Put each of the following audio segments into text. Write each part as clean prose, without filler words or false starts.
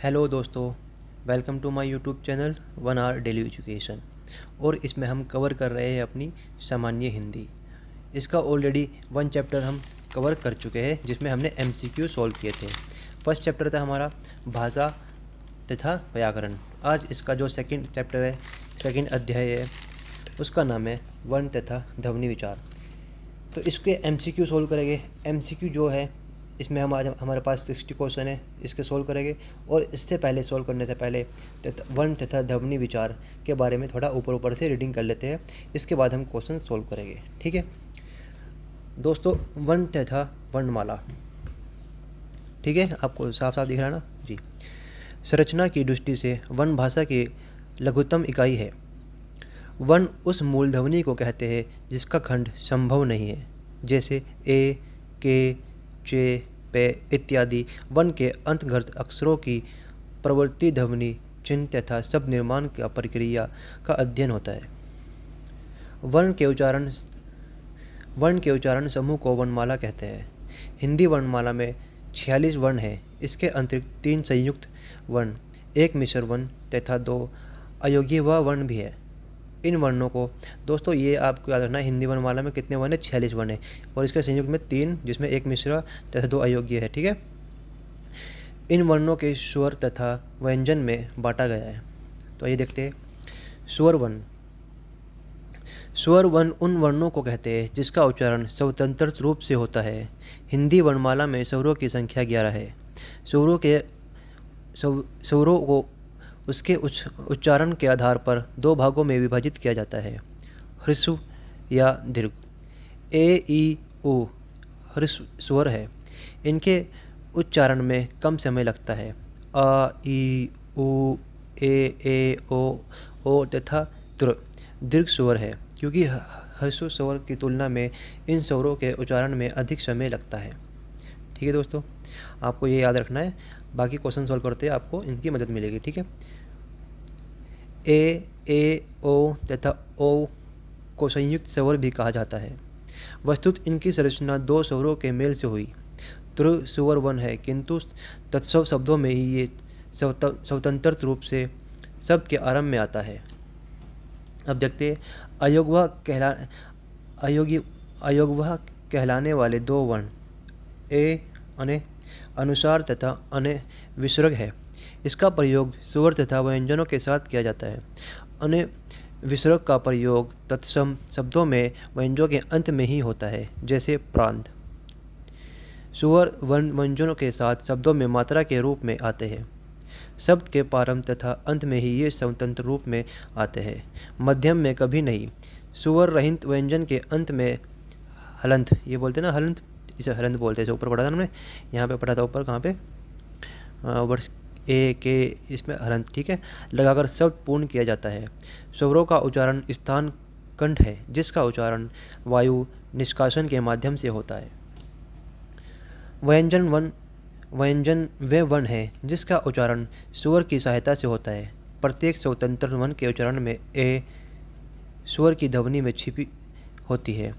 Hello दोस्तों, welcome to my YouTube channel 1 hour daily education. और इसमें हम कवर कर रहे हैं अपनी सामान्य हिंदी। इसका ऑलरेडी 1 चैप्टर हम कवर कर चुके हैं, जिसमें हमने एमसीक्यू सॉल्व किए थे। फर्स्ट चैप्टर था हमारा भाषा तथा व्याकरण। आज इसका जो सेकंड चैप्टर है, सेकंड अध्याय है, उसका नाम है वर्ण तथा ध्वनि विचार। तो इसके एमसीक्यू सॉल्व करेंगे। एमसीक्यू जो है, इसमें हम आज हमारे पास 60 क्वेश्चन है, इसके सॉल्व करेंगे। और इससे पहले सॉल्व करने से पहले वर्ण तथा ध्वनि विचार के बारे में थोड़ा ऊपर ऊपर से रीडिंग कर लेते हैं। इसके बाद हम क्वेश्चन सॉल्व करेंगे, ठीक है दोस्तों। वर्ण तथा वर्णमाला, ठीक है, आपको साफ साफ दिख रहा है ना जी। संरचना की दृष्टि से वर्ण भाषा की लघुत्तम इकाई है। वर्ण उस मूल ध्वनि को कहते हैं जिसका खंड संभव नहीं है, जैसे ए, के, चे, पे इत्यादि। वर्ण के अंतर्गत अक्षरों की प्रवृत्ति, ध्वनि, चिन्ह तथा शब्द निर्माण का प्रक्रिया का अध्ययन होता है। वर्ण के उच्चारण समूह को वर्णमाला कहते हैं। हिंदी वर्णमाला में 46 वर्ण हैं। इसके अतिरिक्त 3 संयुक्त वर्ण, 1 मिश्र वर्ण तथा 2 अयोग्य वर्ण भी है। इन वर्णों को दोस्तों, ये आपको याद रखना है, हिंदी वर्णमाला में कितने वर्ण है? 46 वर्ण है। और इसके संयुक्त में 3, जिसमें 1 मिश्र तथा 2 अयोग्य है, ठीक है। इन वर्णों के स्वर तथा व्यंजन में बांटा गया है। तो ये देखते हैं। स्वर वर्ण। स्वर वर्ण उन वर्णों को कहते हैं जिसका उच्चारण स्वतंत्र रूप से होता है। हिंदी वर्णमाला में स्वरों की संख्या 11 है। स्वरों को उसके उच्चारण के आधार पर 2 भागों में विभाजित किया जाता है, ह्रस्व या दीर्घ। ए, ई, उ ह्रस्व स्वर है। इनके उच्चारण में कम समय लगता है। आ, ई, उ, ए, ओ तथा त्र दीर्घ स्वर है, क्योंकि ह्रस्व स्वर की तुलना में इन स्वरों के उच्चारण में अधिक समय लगता है। ठीक है दोस्तों, आपको ये याद रखना है। बाकी क्वेश्चन सॉल्व करते हैं, आपको इनकी मदद मिलेगी, ठीक है। ए, ओ तथा ओ को संयुक्त स्वर भी कहा जाता है। वस्तुत इनकी संरचना 2 स्वरों के मेल से हुई त्र स्वर वन है, किंतु तत्सव शब्दों में ही ये स्वतंत्र रूप से शब्द के आरंभ में आता है। अब देखते हैं। अयोग्यवह कहलाने वाले 2 वर्ण ए अने अनुसार तथा अने विसर्ग है। इसका प्रयोग स्वर तथा व्यंजनों के साथ किया जाता है। अने विसर्ग का प्रयोग तत्सम शब्दों में व्यंजनों के अंत में ही होता है, जैसे प्रांत। स्वर व्यंजनों के साथ शब्दों में मात्रा के रूप में आते हैं। शब्द के प्रारंभ तथा अंत में ही ये स्वतंत्र रूप में आते हैं, मध्यम में कभी नहीं। स्वर रहित व्यंजन के अंत में हलंत, ये बोलते हैं ना हलंत, इसे हलंत बोलते हैं। जो ऊपर पढ़ा था हमने, यहाँ पे पढ़ा था ऊपर, कहाँ पे, वर्ष ए के, इसमें हलंत, ठीक है, लगाकर शब्द पूर्ण किया जाता है। स्वरों का उच्चारण स्थान कंठ है, जिसका उच्चारण वायु निष्कासन के माध्यम से होता है। व्यंजन वे वर्ण है जिसका उच्चारण स्वर की सहायता से होता है। प्रत्येक स्वतंत्र वर्ण के उच्चारण में ए स्वर की ध्वनि में छिपी होती है,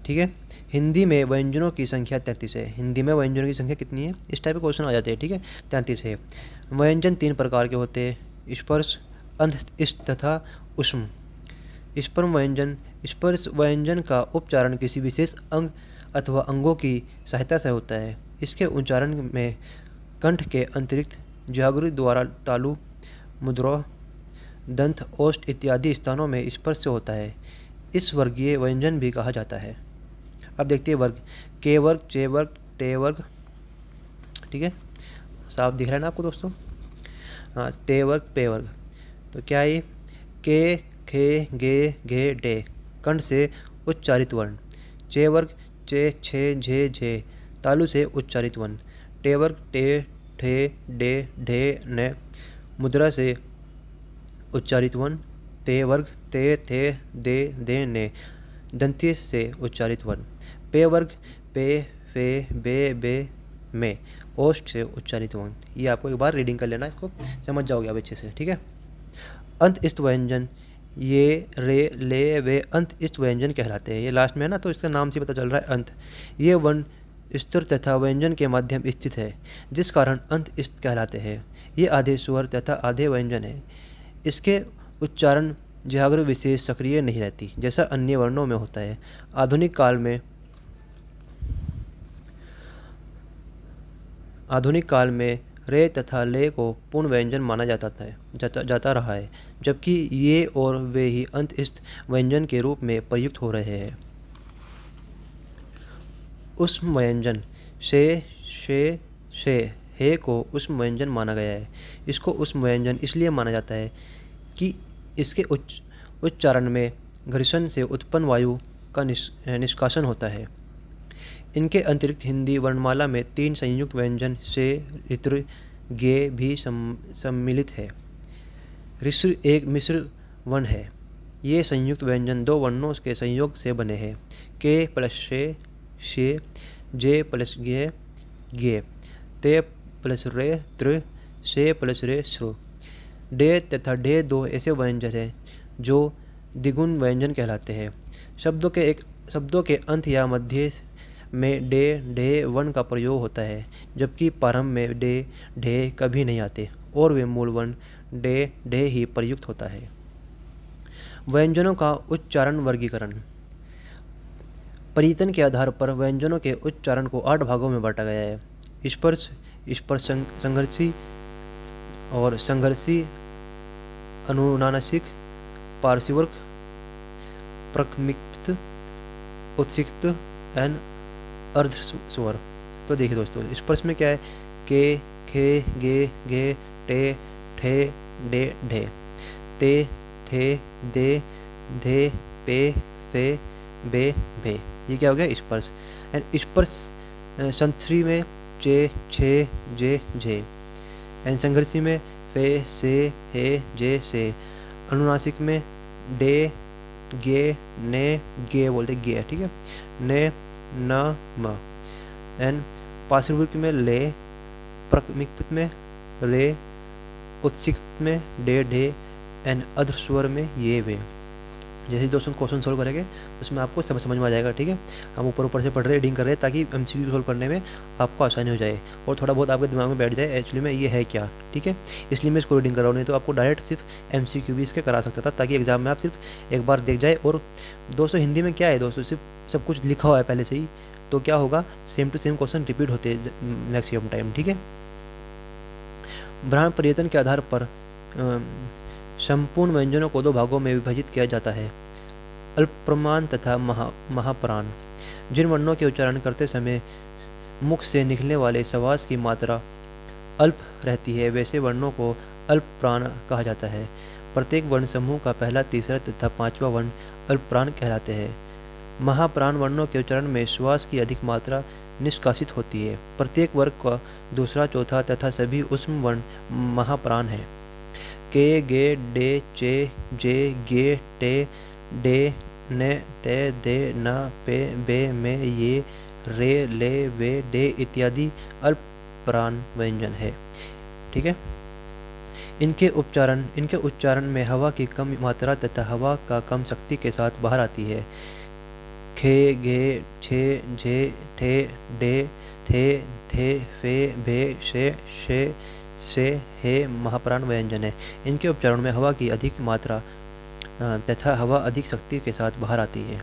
ठीक है। हिंदी में व्यंजनों की संख्या 33 है। हिंदी में व्यंजनों की संख्या कितनी है? इस टाइप के क्वेश्चन आ जाते हैं, ठीक है। 33 है। व्यंजन 3 प्रकार के होते हैं, स्पर्श, अंत, इष्ट तथा उष्म। स्पर्श व्यंजन का उच्चारण किसी विशेष अंग अथवा अंगों की सहायता से होता है। इसके उच्चारण में कंठ के अतिरिक्त जागृत द्वारा तालु, मुद्रा, दंत, ओष्ठ इत्यादि स्थानों में स्पर्श से होता है। इस वर्गीय व्यंजन भी कहा जाता है। अब देखते हैं वर्ग। के वर्ग, चे वर्ग, टे वर्ग, ठीक है, साफ दिख रहा है ना आपको दोस्तों? हाँ, ते वर्ग, पे वर्ग। तो क्या है? के, खे, गे, घे, डे कंठ से उच्चारित वर्ण। चे वर्ग, चे, छे, झे, झे तालु से उच्चारित वर्ण। टे वर्ग, टे, ठे, डे, ढे, ने मुद्रा से उच्चारित वर्ण। ते वर्ग, ते, थे, दे, ने दंत्य से उच्चारित वर्ण। पे वर्ग, पे, फे, बे, में ओष्ठ से उच्चारित वर्ण। ये आपको एक बार रीडिंग कर लेना, इसको समझ जाओगे आप अच्छे से, ठीक है। अंत इष्ट व्यंजन, ये, रे, ले, वे अंत इष्ट व्यंजन कहलाते हैं। ये लास्ट में है ना, तो इसका नाम से पता चल रहा है अंत। ये वर्ण स्तर तथा व्यंजन के माध्यम स्थित है, जिस कारण अंत स्थ कहलाते हैं। ये आधे स्वर तथा आधे व्यंजन है। इसके उच्चारण जागृ विशेष सक्रिय नहीं रहती, जैसा अन्य वर्णों में होता है। आधुनिक काल में रे तथा ले को पूर्ण व्यंजन माना जाता रहा है, जबकि ये और वे ही अंतस्थ व्यंजन के रूप में प्रयुक्त हो रहे हैं। उष्म व्यंजन शे हे को उष्म व्यंजन माना गया है। इसको उष्म व्यंजन इसलिए माना जाता है कि इसके उच्चारण में घर्षण से उत्पन्न वायु का निष्कासन होता है। इनके अतिरिक्त हिंदी वर्णमाला में 3 संयुक्त व्यंजन से ऋत्र गे भी सम्मिलित है। ऋस्र एक मिश्र वर्ण है। ये संयुक्त व्यंजन 2 वर्णों के संयोग से बने हैं। के प्लस शे, जे प्लस गे, ते प्लस रे त्र, से प्लस रे श्रु। डे तथा डे 2 ऐसे व्यंजन हैं जो द्विगुण व्यंजन कहलाते हैं। शब्दों के अंत या मध्य में डे ढे वर्ण का प्रयोग होता है, जबकि प्रारंभ में डे ढे कभी नहीं आते और वे मूल वर्ण डे ढे ही प्रयुक्त होता है। व्यंजनों का उच्चारण वर्गीकरण। परिवर्तन के आधार पर व्यंजनों के उच्चारण को 8 भागों में बांटा गया है। स्पर्श, संघर्षी और संघर्षी, अनुनासिक, पार्श्विक, प्रकमित, उत्सिक्त एंड अर्ध स्वर। तो देखिए दोस्तों, स्पर्श में क्या है? के, खे, गे, टे, ठे, डे, ढे, ते, थे, दे, धे, पे, फे, बे, भे। ये क्या हो गया? स्पर्श। एंड स्पर्श संथ्री में चे, छे, जे, झे। एंड संघर्षी में फे, से, हे, जे, से। अनुनासिक में डे, गे, ने, गे बोलते गे, ठीक है, ने, न, म। एंड पार्श्विक में ले, प्रकमित में रे, उत्सिक्त में डे, ढे एंड अर्ध स्वर में ये वे। जैसे दोस्तों क्वेश्चन सोल्व करेंगे उसमें आपको समझ में आ जाएगा, ठीक है। हम ऊपर से पढ़ रहे रीडिंग कर रहे हैं ताकि एमसीक्यू सोल्व करने में आपको आसानी हो जाए और थोड़ा बहुत आपके दिमाग में बैठ जाए एक्चुअली में ये है क्या, ठीक है। इसलिए मैं इसको रीडिंग कर रहा हूँ, नहीं तो आपको डायरेक्ट सिर्फ एमसीक्यू भी इसके करा सकता था ताकि एग्जाम में आप सिर्फ एक बार देख जाए। और दोस्तों हिंदी में क्या है दोस्तों, सिर्फ सब कुछ लिखा हुआ है पहले से ही, तो क्या होगा, same to same question repeat होते हैं मैक्सिमम टाइम, ठीक है। ब्राह्मण परिवर्तन के आधार पर संपूर्ण व्यंजनों को 2 भागों में विभाजित किया जाता है, अल्पप्राण तथा महाप्राण। जिन वर्णों के उच्चारण करते समय मुख से निकलने वाले श्वास की मात्रा अल्प रहती है, वैसे वर्णों को अल्पप्राण कहा जाता है। प्रत्येक वर्ण समूह का पहला, तीसरा तथा 5वां वर्ण अल्पप्राण कहलाते हैं। महाप्राण वर्णों के उच्चारण में श्वास की अधिक मात्रा निष्कासित होती है। प्रत्येक वर्ग का दूसरा, चौथा तथा सभी ऊष्म वर्ण महाप्राण है। के, गे, डे, चे, जे, गे, टे, डे, ने, ते, दे, न, पे, बे, में, ये, रे, ले, वे, डे इत्यादि अल्पप्राण व्यंजन है, ठीक है। इनके उच्चारण में हवा की कम मात्रा तथा हवा का कम शक्ति के साथ बाहर आती है। खे, गे, छे, झे, ठे, डे, थे, फे, भे, से, हे महाप्राण व्यंजन है। इनके उच्चारण में हवा की अधिक मात्रा तथा हवा अधिक शक्ति के साथ बाहर आती है,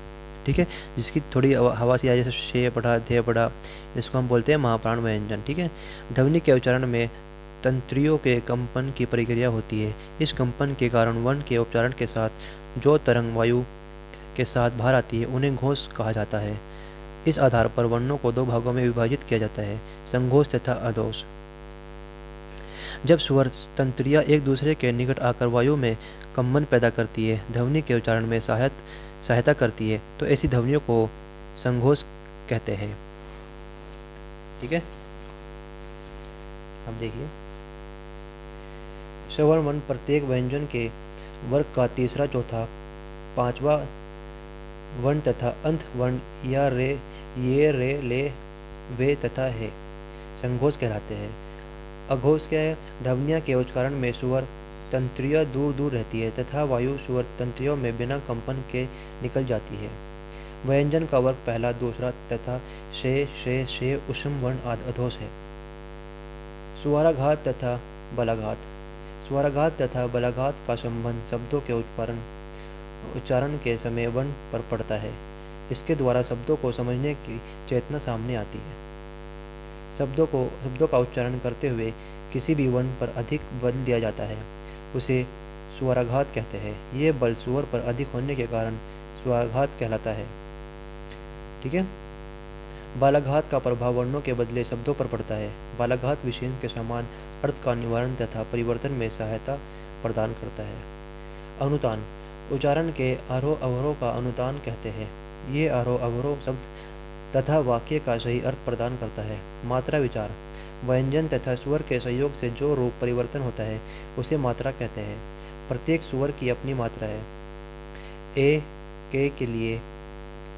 ठीक है। जिसकी थोड़ी हवा से जैसे शे पढ़ा, धे पढ़ा, इसको हम बोलते हैं महाप्राण व्यंजन, ठीक है। ध्वनि के उच्चारण में तंत्रियों के कंपन की प्रक्रिया होती है। इस कंपन के कारण वर्ण के उच्चारण के साथ जो तरंग वायु के साथ बाहर आती है उन्हें घोष कहा जाता है। इस आधार पर वर्णों को 2 भागों में विभाजित किया जाता है, संघोष तथा अघोष। जब स्वर तंत्रियाँ एक दूसरे के निकट आकर वायु में कंपन पैदा करती है, ध्वनि के उच्चारण में सहायता करती है, तो ऐसी ध्वनियों को संघोष कहते हैं, ठीक है। अब देखिए, श्रवण वर्ण प्रत्येक व्यंजन के वर्ग का तीसरा, चौथा, 5वां वर्ण तथा अंत वर्ण या रे, ये, रे, ले, वे तथा हे संघोष कहलाते हैं। अघोष क्या है? ध्वनियों के उच्चारण में स्वर तंत्रियाँ दूर दूर रहती है तथा वायु स्वर तंत्रियों में बिना कंपन के निकल जाती है। व्यंजन का वर्ग पहला, दूसरा तथा शे ऊष्म वर्ण आदि अधोष है। स्वाराघात तथा बलाघात। स्वाराघात तथा बलाघात का संबंध शब्दों के उच्चारण के समय वर्ण पर पड़ता है। इसके द्वारा शब्दों को समझने की चेतना सामने आती है। शब्दों का उच्चारण करते हुए किसी भी वर्ण पर अधिक बल दिया जाता है, उसे स्वाराघात कहते हैं। ये बल स्वर पर अधिक होने के कारण स्वाराघात कहलाता है। ठीक है। बालाघात का प्रभाव वर्णों के बदले शब्दों पर पड़ता है। बालाघात विशेषण के समान अर्थ का निवारण तथा परिवर्तन में सहायता प्रदान करता है। अनुतान। उच्चारण के आरोह अवरोह का अनुतान कहते हैं। ये आरोह अवरोह शब्द तथा वाक्य का सही अर्थ प्रदान करता है। मात्रा विचार। व्यंजन तथा स्वर के संयोग से जो रूप परिवर्तन होता है उसे मात्रा कहते हैं। प्रत्येक स्वर की अपनी मात्रा है। के लिए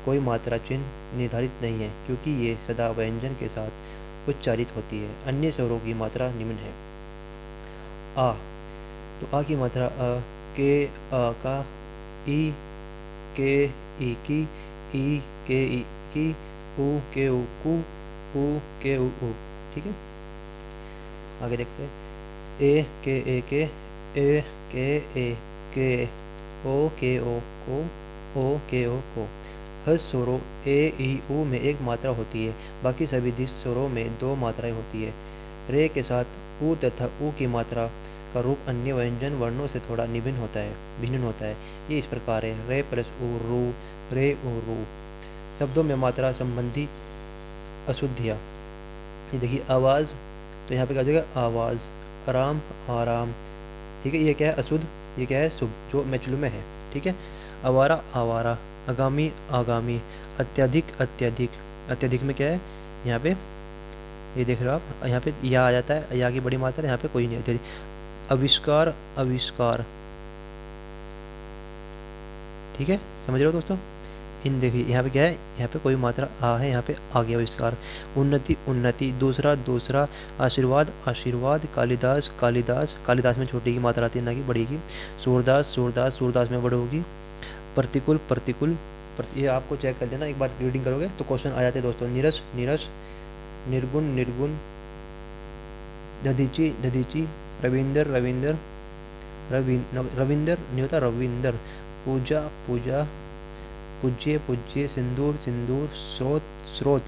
कोई मात्रा चिन्ह निर्धारित नहीं है, क्योंकि ये सदा व्यंजन के साथ उच्चारित होती है। अन्य स्वरों की मात्रा निम्न है। आ, तो आ की मात्रा अ, के आ का, ई के ई की, ई के ई की, ऊ के ऊ कु, ऊ के ऊ ऊ। ठीक है, आगे देखते हैं। ए के, ए के, ओ के ओ को, ओ के ओ को। हर स्वरों ए ई ऊ में एक मात्रा होती है, बाकी सभी दिस स्वरों में दो मात्राएं होती है। रे के साथ ऊ तथा ऊ की मात्रा का रूप अन्य व्यंजन वर्णों से थोड़ा भिन्न होता है। ये इस प्रकार है। रे प्लस ऊ रू, रे ऊ रू। शब्दों में मात्रा संबंधी अशुद्धियाँ। ये देखिए, आवाज़, तो यहाँ पे क्या हो जाएगा, आवाज़। आराम, आराम। ठीक है, ये क्या है, अशुद्ध, ये क्या है, शुभ, जो मैचुल में है। ठीक है। आवारा, आवारा। आगामी, आगामी। अत्यधिक, अत्यधिक। अत्यधिक में क्या है, यहाँ पे ये देख रहे हो आप, यहाँ पे या आ जाता है, या की बड़ी मात्रा, यहाँ पे कोई नहीं। अत्यधिक। आविष्कार, आविष्कार। ठीक है, समझ रहे हो दोस्तों। इन देखिए, यहाँ पे क्या है, यहाँ पे कोई मात्रा आ है, यहाँ पे आ गया आविष्कार। उन्नति, उन्नति। दूसरा, दूसरा। आशीर्वाद, आशीर्वाद। कालिदास, कालिदास। कालिदास में छोटी की मात्रा आती है, ना कि बड़ी की। सूरदास, सूरदास। सूरदास में बड़ी होगी। प्रतिकूल, प्रतिकूल। ये आपको चेक कर लेना, एक बार रीडिंग करोगे तो क्वेश्चन आ जाते हैं दोस्तों। नीरस, नीरस। निर्गुण, निर्गुण। दधीची, दधीची। रविंदर, रविंदर। रविंदर नहीं होता, रविंदर। पूजा, पूजा। पूज्य, पूज्य। सिंदूर, सिंदूर। स्रोत, स्रोत।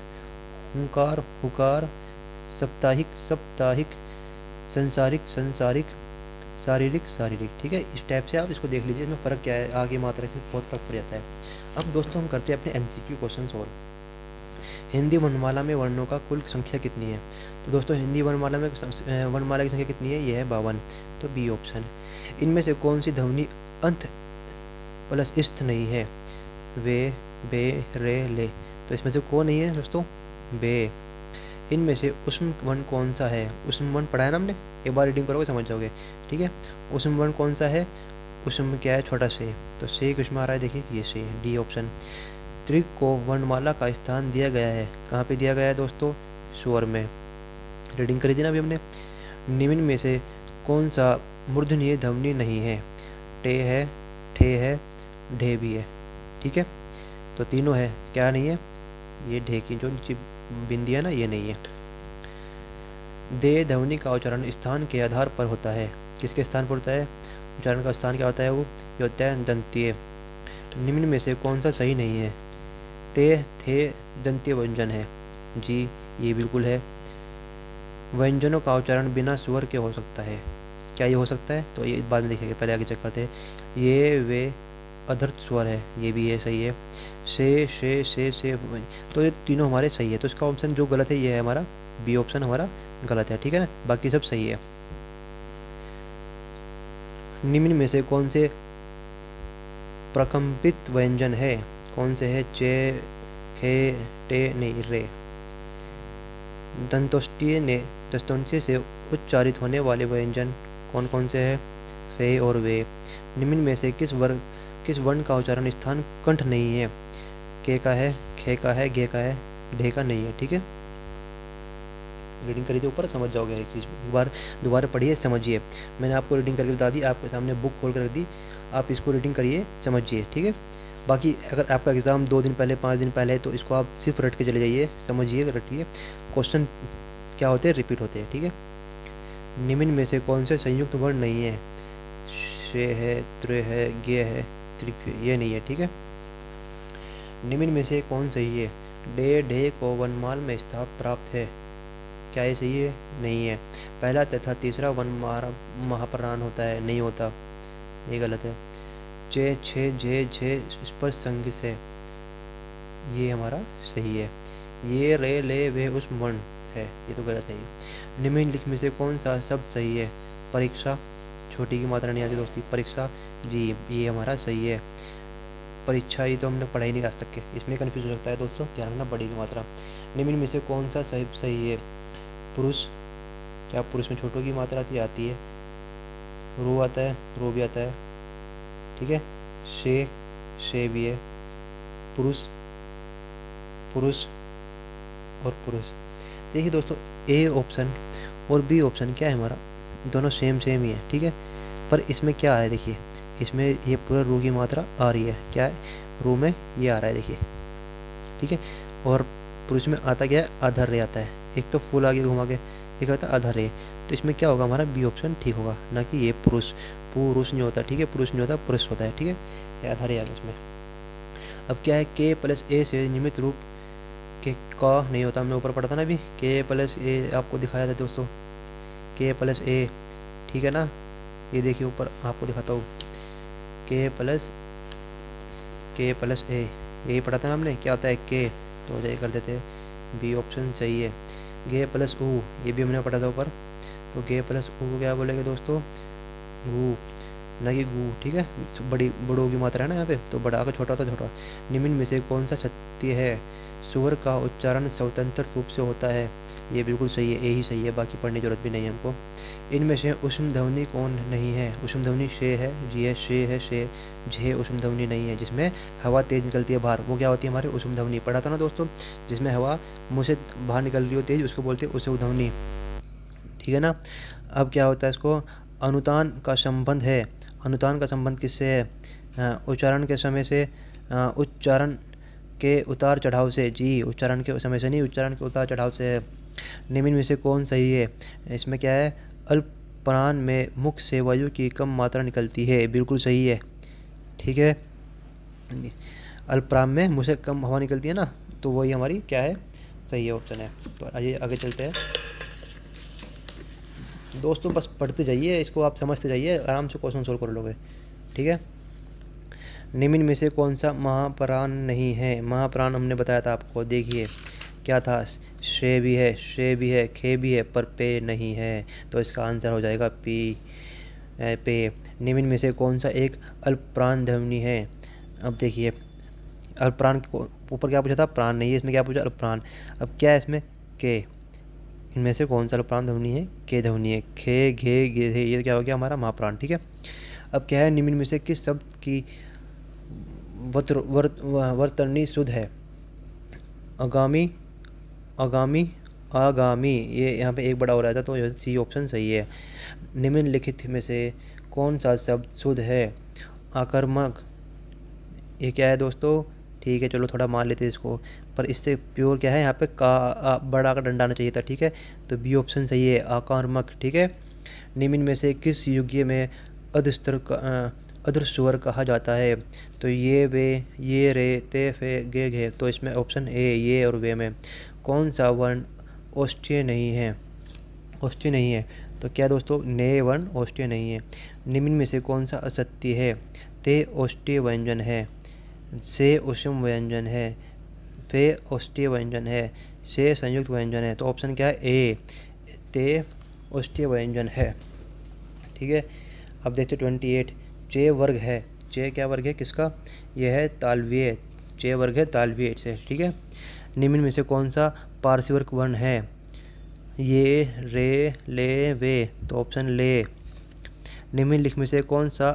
हुंकार, हुकार। साप्ताहिक, साप्ताहिक। संसारिक, संसारिक। शारीरिक, शारीरिक। ठीक है, इस टाइप से आप इसको देख लीजिए, इसमें फ़र्क क्या है, आगे मात्रा से बहुत फर्क पड़ जाता है। अब दोस्तों हम करते हैं अपने MCQ क्वेश्चन सॉल्व। हिंदी वर्णमाला में वर्णों का कुल संख्या कितनी है? तो दोस्तों हिंदी वर्णमाला में वर्णमाला की संख्या कितनी है? ये है 52। तो बी ऑप्शन। इनमें से कौन सी ध्वनि अंत प्लस इस्त नहीं है? वे, बे, रे, ले। तो इसमें से कौन नहीं है दोस्तों? बे। इनमें से ऊष्म वर्ण कौन सा है? ऊष्म वर्ण पढ़ा है ना हमने, एक बार रीडिंग करोगे समझ जाओगे। ठीक है, ऊष्म वर्ण कौन सा है? ऊष्म क्या है? छोटा से। तो से किसमें आ रहा है? देखिए ये से, डी ऑप्शन। त्रिक को वर्णमाला का स्थान दिया गया है, कहाँ पे दिया गया है दोस्तों? स्वर में। रीडिंग करी थी ना अभी हमने। निम्न में से कौन सा मूर्धन्य ध्वनि नहीं है? टे है, ठे है, ढे भी है। ठीक है, तो तीनों है, क्या नहीं है? ये ढे की जो नीचे बिंदी है ना, ये नहीं है। दे ध्वनि का उच्चारण स्थान के आधार पर होता है। किसके स्थान पर होता है? उच्चारण का स्थान क्या होता है? वो ये होता है दंतीय। निम्न में से कौन सा सही नहीं है? ते, थे दंतीय व्यंजन है। जी, ये बिल्कुल है। व्यंजनों का उच्चारण बिना स्वर के हो सकता है। क्या ये हो सकता है? तो ये बाद में देखेंगे, पहले आगे चेक करते हैं। ये, वे अधर्त स्वर है, ये भी है, सही है। से, तो ये तीनों हमारे सही है। तो इसका ऑप्शन जो गलत है ये है हमारा बी ऑप्शन, हमारा गलत है। ठीक है ना, बाकी सब सही है। निम्न में से कौन से प्रकंपित व्यंजन है? कौन से है? चे, खे, टे, नहीं, रे। दंतोष्टीय ने दंतोष्टीय से उच्चारित होने वाले व्यंजन कौन कौन से हैं? फे और वे। निम्न में से किस वर्ण का उच्चारण स्थान कंठ नहीं है? के का है, खे का है, गे का है, ढे का नहीं है। ठीक है, रीडिंग करी थी ऊपर, समझ जाओगे एक चीज़। दोबारा पढ़िए, समझिए। मैंने आपको रीडिंग करके बता दी, आपके सामने बुक खोल कर रख दी, आप इसको रीडिंग करिए, समझिए। ठीक है, बाकी अगर आपका एग्ज़ाम 2 दिन पहले 5 दिन पहले है तो इसको आप सिर्फ रट के चले जाइए, समझिए, रटिए। क्वेश्चन क्या होते हैं, रिपीट होते हैं, ठीक है। निम्न में से कौन से संयुक्त वर्ण नहीं है? शे है, त्रे है, गे है, त्रिक, ये नहीं है, ठीक है। निम्न में से कौन सही है? डे ढे को वनमाल में स्थान प्राप्त है, क्या ये सही है? नहीं है। पहला तथा तीसरा वन महाप्राण होता है, नहीं होता, ये गलत है। चे छे झे झे स्पर्श संग से, ये हमारा सही है। ये रे ले वे उस वर्ण है, ये तो गलत है। ये निम्नलिखित में से कौन सा शब्द सही है? परीक्षा, छोटी की मात्रा नहीं आती दोस्ती, परीक्षा, जी ये हमारा सही है। परीक्षा, ये तो हमने पढ़ाई नहीं आज तक के, इसमें कन्फ्यूज हो सकता है दोस्तों, ध्यान रखना, बड़ी की मात्रा। निम्न में से कौन सा सही है? पुरुष, क्या पुरुष में छोटों की मात्रा आती है? रो आता है, रो भी आता है, ठीक है। शे भी है। पुरुष, पुरुष और पुरुष। देखिए दोस्तों, ए ऑप्शन और बी ऑप्शन क्या है हमारा, दोनों सेम ही है, ठीक है। पर इसमें क्या आ रहा है, देखिए इसमें ये पूरा रू की मात्रा आ रही है, क्या है, रू में ये आ रहा है, देखिए, ठीक है। और पुरुष में आता क्या है, आधा रे आता है, एक तो फुल आगे घुमा के, एक आता है आधा रे। तो इसमें क्या होगा, हमारा बी ऑप्शन ठीक होगा, ना कि ये पुरुष। पुरुष नहीं होता, ठीक है, पुरुष नहीं होता, पुरुष होता है, ठीक है, ये आधा रे आ गया इसमें। अब क्या है, के प्लस ए से नियमित रूप के का नहीं होता, हमने ऊपर पढ़ा था ना अभी, के प्लस ए आपको दिखाया था दोस्तों, के प्लस ए, ठीक है ना। ये देखिए ऊपर आपको दिखाता हूँ, के प्लस ए, यही पढ़ा था ना हमने, क्या होता है के, तो ये कर देते हैं, बी ऑप्शन सही है। गे प्लस ऊ, ये भी हमने पढ़ा था ऊपर, तो गे प्लस ऊ को क्या बोलेंगे दोस्तों, गू, ना कि गू, ठीक है। बड़ों की मात्रा है ना यहाँ पे, तो बड़ा का छोटा होता छोटा। निम्न में से कौन सा सत्य है? स्वर का उच्चारण स्वतंत्र रूप से होता है, ये बिल्कुल सही है, यही सही है, बाकी पढ़ने की जरूरत भी नहीं है हमको। इनमें से उष्म ध्वनि कौन नहीं है? उष्म ध्वनि शे है, जी है, शे है, शे झे उष्म ध्वनि नहीं है, जिसमें हवा तेज निकलती है बाहर, वो क्या होती है हमारी उष्म ध्वनि, पढ़ा था ना दोस्तों, जिसमें हवा मुँह से बाहर निकल रही हो तेज, उसको बोलते हैं उष्म ध्वनि, ठीक है ना। अब क्या होता है, इसको अनुतान का संबंध है, अनुतान का संबंध किससे है? उच्चारण के समय से, उच्चारण के उतार चढ़ाव से, जी उच्चारण के समय से नहीं, उच्चारण के उतार चढ़ाव से है। निम्न में से कौन सही है? इसमें क्या है, अल्पप्राण में मुख से वायु की कम मात्रा निकलती है, बिल्कुल सही है, ठीक है। अल्पप्राण में मुँह से कम हवा निकलती है ना, तो वही हमारी क्या है, सही है, ऑप्शन है। तो आगे चलते हैं दोस्तों, बस पढ़ते जाइए, इसको आप समझते जाइए, आराम से क्वेश्चन सोल्व कर लोगे, ठीक है। निम्न में से कौन सा महाप्राण नहीं है? महाप्राण हमने बताया था आपको, देखिए क्या था, शे भी है, खे भी है, पर पे नहीं है, तो इसका आंसर हो जाएगा पी, पे। निम्न में से कौन सा एक अल्पप्राण ध्वनि है? अब देखिए, अल्पप्राण को ऊपर क्या पूछा था, प्राण नहीं है, इसमें क्या पूछा, अल्पप्राण। अब क्या है इसमें, के, इनमें से कौन सा अल्पप्राण ध्वनि है? के ध्वनि है, खे घे गे, ये क्या हो गया हमारा महाप्राण, ठीक है। अब क्या है, निम्न में से किस शब्द की वर्तनी शुद्ध है? आगामी, आगामी, आगामी, ये यहाँ पे एक बड़ा हो रहा था, तो सी ऑप्शन सही है। निम्नलिखित में से कौन सा शब्द शुद्ध है? आक्रामक, ये क्या है दोस्तों, ठीक है चलो थोड़ा मान लेते हैं इसको, पर इससे प्योर क्या है, यहाँ पे का बड़ा का डंडा आना चाहिए था, ठीक है, तो बी ऑप्शन सही है, आक्रामक, ठीक है। निम्न में से किस युग्य में अधस्तर का अधर स्वर कहा जाता है? तो ये वे, ये रे, ते फे गे घे, तो इसमें ऑप्शन ए, ये और वे में कौन सा वर्ण औष्ठ्य नहीं है? औष्ठ्य नहीं है, तो क्या दोस्तों, ने वर्ण औष्ठ्य नहीं है। निम्न में से कौन सा असत्य है? ते औष्ठ्य व्यंजन है, से उष्म व्यंजन है, फे औष्ठ्य व्यंजन है, से संयुक्त व्यंजन है, तो ऑप्शन क्या है, ए, ते औष्ठ्य व्यंजन है, ठीक है। अब देखते 28, चे वर्ग है, चे क्या वर्ग है किसका, यह है तालव्य, चे वर्ग है तालव्य से, ठीक है। निम्न में से कौन सा पार्श्विक वर्ण है? ये, रे, ले, वे, तो ऑप्शन ले। निम्नलिखित में से कौन सा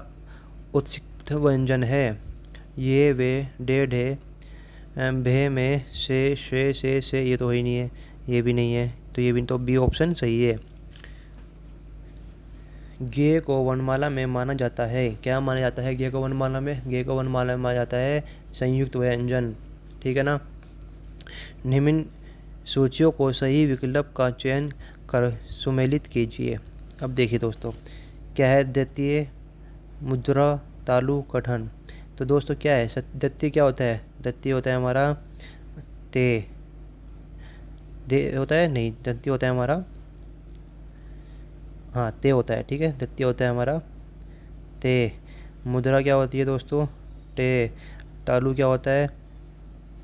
उत्सिक्त व्यंजन है? ये, वे, डे, ढे, भे में, से, से, ये तो ही नहीं है, ये भी नहीं है, तो ये भी, तो बी ऑप्शन सही है। गे को वर्णमाला में माना जाता है। क्या माना जाता है गे को वर्णमाला में? गे को वर्णमाला में माना जाता है संयुक्त व्यंजन। ठीक है ना। निम्न सूचियों को सही विकल्प का चयन कर सुमेलित कीजिए। अब देखिए दोस्तों, क्या है? द्वितीय, मुद्रा, तालु, कठन। तो दोस्तों क्या है? द्वितीय क्या होता है? द्वितीय होता है हमारा ते, दे होता है नहीं, द्वितीय होता है हमारा, हाँ ते होता है। ठीक है, द्वितीय होता है हमारा ते। मुद्रा क्या होती है दोस्तों? टे। तालु क्या होता है?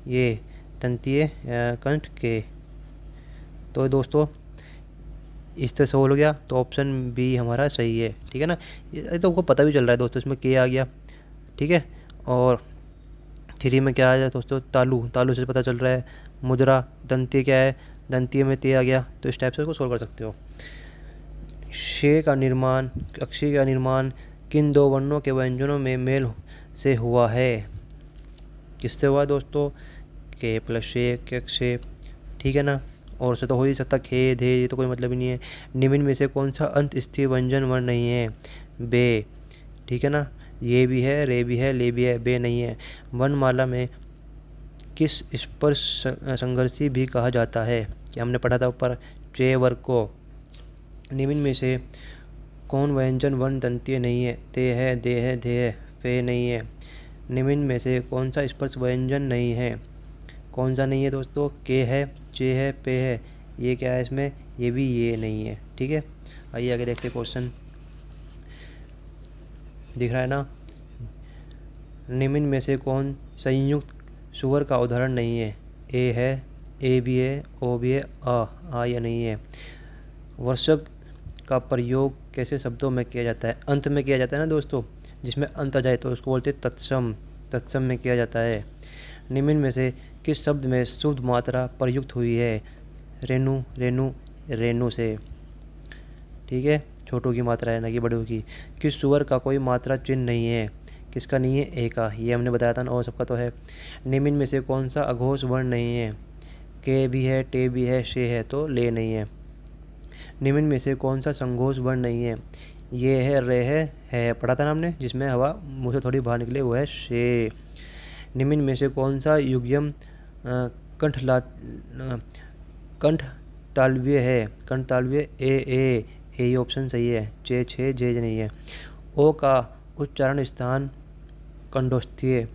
ये तंतीय कंठ के। तो दोस्तों इस तरह से हो गया, तो ऑप्शन बी हमारा सही है। ठीक है ना। ये तो आपको पता भी चल रहा है दोस्तों, इसमें के आ गया। ठीक है। और 3 में क्या आ गया दोस्तों? तालु। तालु से पता चल रहा है। मुद्रा, दंतीय क्या है? दंतीय में ते आ गया। तो इस टाइप से उसको सोल्व कर सकते हो। शे का निर्माण, अक्षय का निर्माण किन दो वर्णों के व्यंजनों में मेल से हुआ है? किससे हुआ दोस्तों? के प्लस शे, के क्षे। ठीक है ना। और से तो हो ही सकता खे, धे, ये तो कोई मतलब ही नहीं है। निम्न में से कौन सा अंत स्थिर व्यंजन वर्ण नहीं है? बे। ठीक है ना। ये भी है, रे भी है, ले भी है, बे नहीं है। वर्णमाला में किस स्पर्श संघर्षी भी कहा जाता है? कि हमने पढ़ा था ऊपर, चे वर्ग को। निम्न में से कौन व्यंजन वर्ण दंतीय नहीं है? ते है, दे है, धे है, फे नहीं है। निम्न में से कौन सा स्पर्श व्यंजन नहीं है? कौन सा नहीं है दोस्तों? के है, चे है, पे है। ये क्या है इसमें? ये भी ये नहीं है। ठीक है। आइए आगे देखते क्वेश्चन। दिख रहा है ना। निम्न में से कौन संयुक्त सुवर का उदाहरण नहीं है? ए है, ए भी है, ओ भी है, आ या नहीं है। वर्षक का प्रयोग कैसे शब्दों में किया जाता है? अंत में किया जाता है ना दोस्तों, जिसमें अंत आ जाए तो उसको बोलते हैं तत्सम। तत्सम में किया जाता है। निम्न में से किस शब्द में शुद्ध मात्रा प्रयुक्त हुई है? रेणु, रेणु, रेणु से। ठीक है, छोटों की मात्रा है ना कि बड़ों की। किस सुवर का कोई मात्रा चिन्ह नहीं है? किसका नहीं है? ए का। ये हमने बताया था ना, और सबका तो है। निम्न में से कौन सा अघोष वर्ण नहीं है? के भी है, टे भी है, शे है, तो ले नहीं है। निम्न में से कौन सा संघोष वर्ण नहीं है? ये है, रे है पढ़ा था ना हमने, जिसमें हवा मुँह से थोड़ी बाहर निकले, वो है शे। निम्न में से कौन सा युग्यम कंठ तालव्य है? कंठ तालव्य ए ऑप्शन सही है। चे, छे, जे नहीं है। ओ का उच्चारण स्थान कंठस्थीय।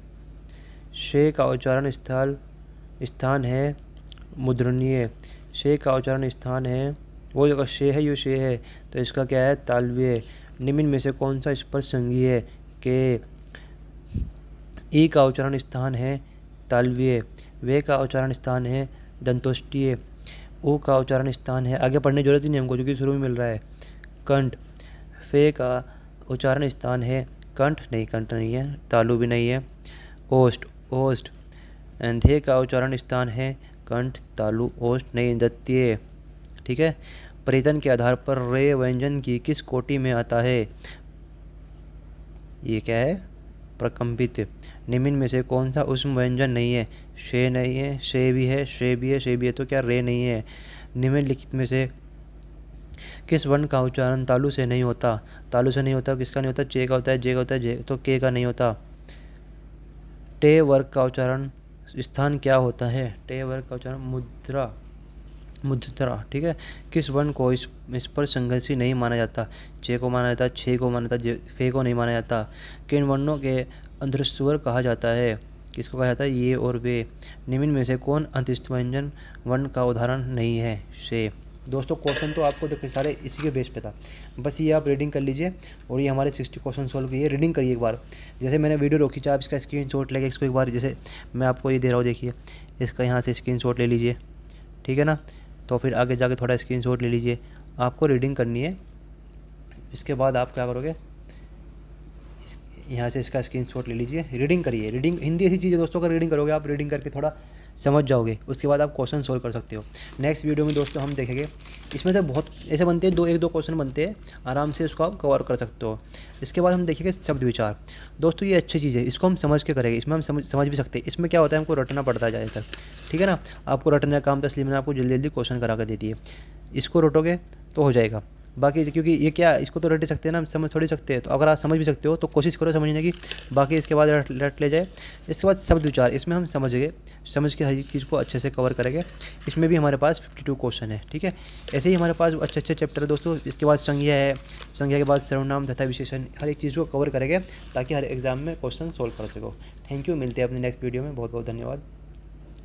शे का उच्चारण स्थान है मुद्रणीय। शे का उच्चारण स्थान है, वो अगर शे है, यो शे है, तो इसका क्या है? तालव्य। निम्न में से कौन सा स्पर्श संघी है? के। ई का उच्चारण स्थान है तालव्य। वे का उच्चारण स्थान है दंतोष्टीय। ऊ का उच्चारण स्थान है, आगे पढ़ने की जरूरत ही नहीं हमको क्योंकि शुरू में मिल रहा है, कंठ। फे का उच्चारण स्थान है कंठ, नहीं कंठ नहीं है, तालु भी नहीं है, ओष्ठ, ओष्ठ। धे का उच्चारण स्थान है कंठ, तालु, ओष्ठ नहीं, दंतीय। ठीक है। परिधन के आधार पर रे व्यंजन की किस कोटि में आता है? ये क्या है? प्रकंपित। निम्न में से कौन सा उष्म व्यंजन नहीं है? शे नहीं है, शे भी है, शे भी है, शे भी है, तो क्या रे नहीं है। निम्नलिखित में से किस वर्ण का उच्चारण तालु से नहीं होता? तालु से नहीं होता, किसका नहीं होता? चे का होता है, जे का होता है, जे तो के का नहीं होता। टे वर्ग का उच्चारण स्थान क्या होता है? टे वर्ग का उच्चारण मुद्रा, मुद्रा। ठीक है। किस वर्ण को इस पर संघर्षी नहीं माना जाता? चे को माना जाता, छे को माना जाता, फे को नहीं माना जाता। किन वर्णों के अंतस्वर कहा जाता है? किसको कहा जाता है? ये और वे। निम्न में से कौन अंतस्व्यंजन वर्ण का उदाहरण नहीं है? शे। दोस्तों क्वेश्चन तो आपको देखिए सारे इसी के बेस पे था, बस ये आप रीडिंग कर लीजिए और ये हमारे 60 क्वेश्चन सॉल्व किए। रीडिंग करिए एक बार, जैसे मैंने वीडियो रोकी चाहे आप इसका स्क्रीनशॉट लेके इसको एक बार, जैसे मैं आपको ये दे रहा हूँ, देखिए इसका यहाँ से स्क्रीनशॉट ले लीजिए। ठीक है ना। तो फिर आगे जाके थोड़ा स्क्रीनशॉट ले लीजिए, आपको रीडिंग करनी है। इसके बाद आप क्या करोगे, यहाँ से इसका स्क्रीनशॉट ले लीजिए, रीडिंग करिए। रीडिंग हिंदी ऐसी चीज़ है दोस्तों, अगर रीडिंग करोगे आप, रीडिंग करके थोड़ा समझ जाओगे, उसके बाद आप क्वेश्चन सोल्व कर सकते हो। नेक्स्ट वीडियो में दोस्तों हम देखेंगे, इसमें से बहुत ऐसे बनते हैं, एक दो क्वेश्चन बनते हैं, आराम से उसको आप कवर कर सकते हो। इसके बाद हम देखेंगे शब्द विचार। दोस्तों ये अच्छी चीज़ है, इसको हम समझ के करेंगे, इसमें हम समझ भी सकते हैं। इसमें क्या होता है, हमको रटना पड़ता है ज़्यादातर। ठीक है ना। आपको रटने का काम था, इसलिए मैंने आपको जल्दी जल्दी क्वेश्चन करा कर दे दिए। इसको रटोगे तो हो जाएगा। बाकी क्योंकि ये क्या, इसको तो रट ही सकते हैं ना, समझ थोड़ी सकते हैं। तो अगर आप समझ भी सकते हो तो कोशिश करो समझने की। बाकी इसके बाद रट ले जाए। इसके बाद शब्द विचार, इसमें हम समझ गए, समझ के हर एक चीज़ को अच्छे से कवर करेंगे। इसमें भी हमारे पास 52 क्वेश्चन है, ठीक है। ऐसे ही हमारे पास अच्छे अच्छे चैप्टर है दोस्तों। इसके बाद संज्ञा है, संज्ञा के बाद सर्वनाम तथा विशेषण, हर एक चीज़ को कवर करेंगे ताकि हर एग्ज़ाम में क्वेश्चन सोल्व कर सको। थैंक यू, मिलते हैं अपने नेक्स्ट वीडियो में। बहुत बहुत धन्यवाद।